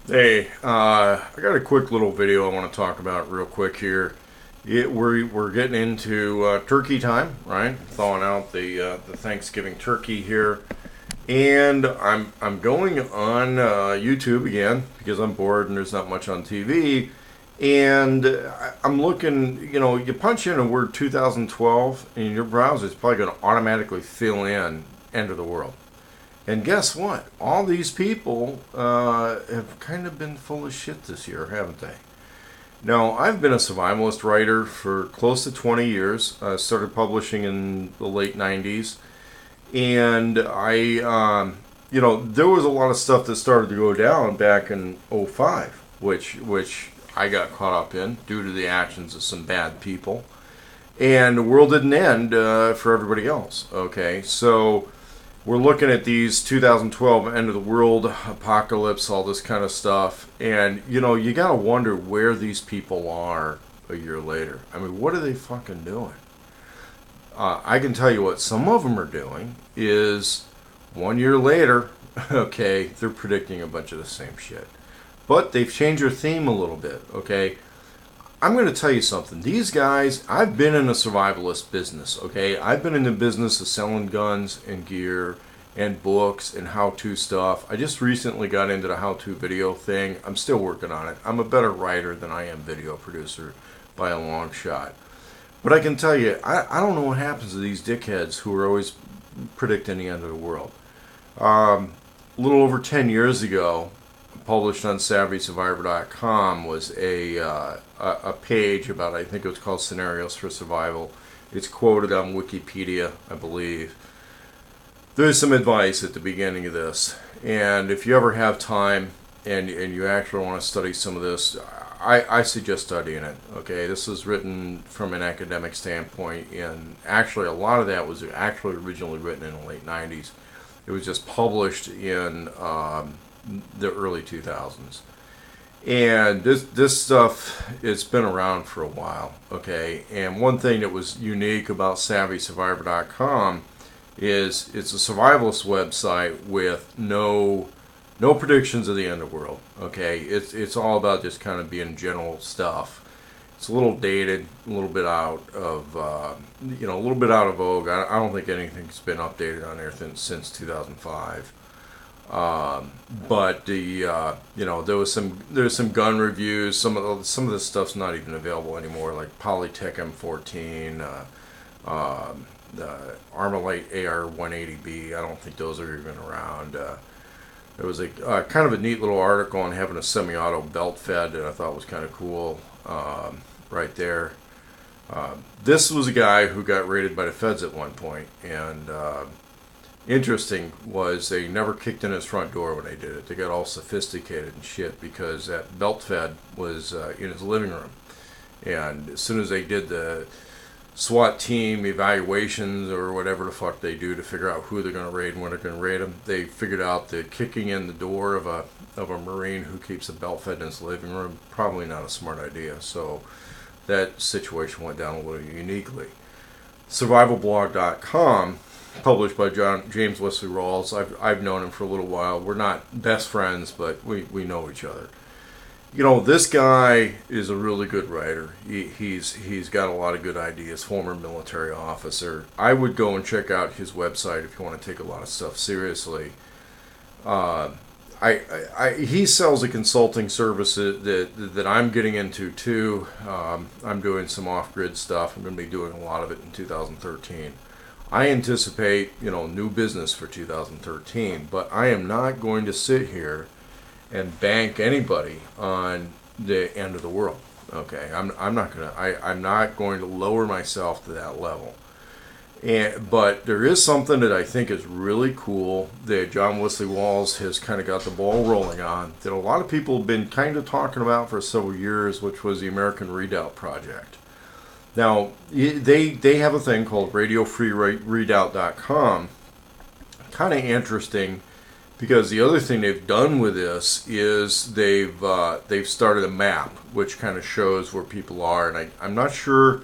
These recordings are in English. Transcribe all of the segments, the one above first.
Hey, I got a quick little video I want to talk about real quick here. We're getting into turkey time, right? Thawing out the Thanksgiving turkey here, and I'm going on YouTube again because I'm bored and there's not much on TV, and I'm looking. You punch in a word 2012, and your browser is probably going to automatically fill in end of the world. And guess what? All these people have kind of been full of shit this year, haven't they? Now, I've been a survivalist writer for close to 20 years. I started publishing in the late 90s. And there was a lot of stuff that started to go down back in '05, which I got caught up in due to the actions of some bad people. And the world didn't end for everybody else, okay? So we're looking at these 2012 end of the world apocalypse, all this kind of stuff, and you gotta wonder where these people are a year later. I mean, what are they fucking doing? I can tell you what some of them are doing is 1 year later, okay, they're predicting a bunch of the same shit, but they've changed their theme a little bit. Okay, I'm going to tell you something. These guys, I've been in a survivalist business, okay? I've been in the business of selling guns and gear and books and how-to stuff. I just recently got into the how-to video thing. I'm still working on it. I'm a better writer than I am video producer by a long shot. But I can tell you, I don't know what happens to these dickheads who are always predicting the end of the world. A little over 10 years ago, published on SavvySurvivor.com was a page about, I think it was called Scenarios for Survival. It's quoted on Wikipedia, I believe. There's some advice at the beginning of this, and if you ever have time and you actually want to study some of this, I suggest studying it. Okay, this is written from an academic standpoint, and actually a lot of that was actually originally written in the late 90s. It was just published in the early 2000s. And this stuff, it's been around for a while, okay? And one thing that was unique about SavvySurvivor.com is it's a survivalist website with no predictions of the end of the world, okay? It's all about just kind of being general stuff. It's a little dated, a little bit out of, a little bit out of vogue. I don't think anything's been updated on there since 2005. But there's some gun reviews. Some of this stuff's not even available anymore, like Polytech M14, the Armalite AR-180B. I don't think those are even around. There was a kind of a neat little article on having a semi-auto belt fed that I thought was kind of cool. Right there. This was a guy who got raided by the feds at one point, and interesting was they never kicked in his front door when they did it. They got all sophisticated and shit because that belt fed was in his living room. And as soon as they did the SWAT team evaluations or whatever the fuck they do to figure out who they're going to raid and when they're going to raid them, they figured out that kicking in the door of a Marine who keeps a belt fed in his living room, probably not a smart idea. So that situation went down a little uniquely. Survivalblog.com, published by James Wesley Rawls. I've known him for a little while. We're not best friends, but we know each other. This guy is a really good writer. He's got a lot of good ideas. Former military officer. I would go and check out his website if you want to take a lot of stuff seriously. He sells a consulting service that I'm getting into too. I'm doing some off-grid stuff. I'm going to be doing a lot of it in 2013. I anticipate new business for 2013, but I am not going to sit here and bank anybody on the end of the world. Okay, I'm not going to lower myself to that level. But there is something that I think is really cool that John Wesley Walls has kind of got the ball rolling on that a lot of people have been kind of talking about for several years, which was the American Redoubt Project. Now, they have a thing called RadioFreeRedoubt.com. Kind of interesting because the other thing they've done with this is they've started a map which kind of shows where people are, and I'm not sure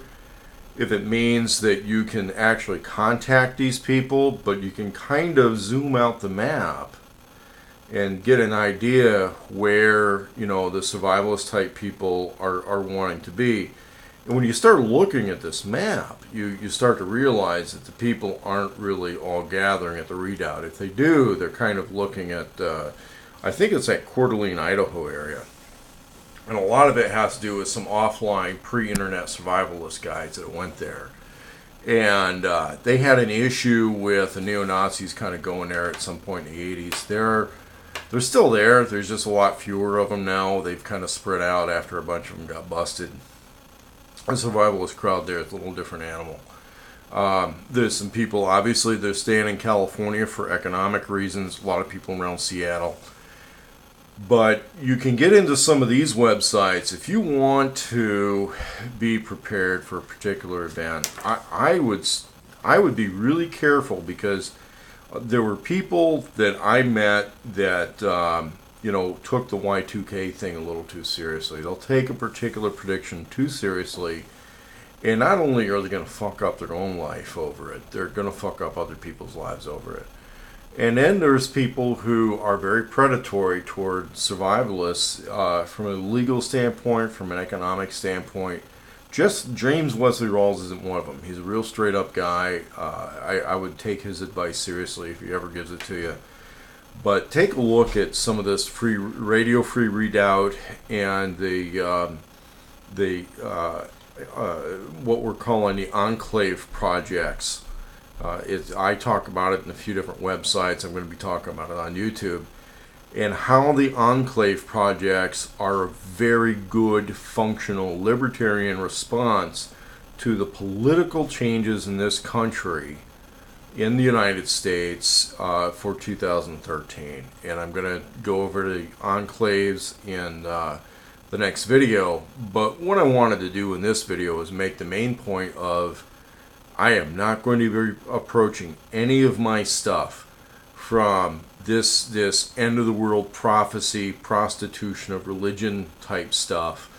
if it means that you can actually contact these people, but you can kind of zoom out the map and get an idea where, you know, the survivalist type people are wanting to be. And when you start looking at this map, you start to realize that the people aren't really all gathering at the redoubt. If they do, they're kind of looking at, I think it's that Coeur d'Alene, Idaho area. And a lot of it has to do with some offline pre-internet survivalist guys that went there. And they had an issue with the neo-Nazis kind of going there at some point in the 80s. They're still there. There's just a lot fewer of them now. They've kind of spread out after a bunch of them got busted. The survivalist crowd there is a little different animal. There's some people, obviously, they're staying in California for economic reasons. A lot of people around Seattle. But you can get into some of these websites if you want to be prepared for a particular event. I would be really careful, because there were people that I met that took the Y2K thing a little too seriously. They'll take a particular prediction too seriously, and not only are they going to fuck up their own life over it, they're going to fuck up other people's lives over it. And then there's people who are very predatory toward survivalists from a legal standpoint, from an economic standpoint. Just James Wesley Rawls isn't one of them. He's a real straight up guy. I would take his advice seriously if he ever gives it to you. But take a look at some of this free redoubt and what we're calling the enclave projects. I talk about it in a few different websites. I'm going to be talking about it on YouTube. And how the enclave projects are a very good, functional, libertarian response to the political changes in this country, in the United States, for 2013. And I'm going to go over the enclaves in the next video. But what I wanted to do in this video is make the main point of, I am not going to be approaching any of my stuff from this end of the world prophecy, prostitution of religion type stuff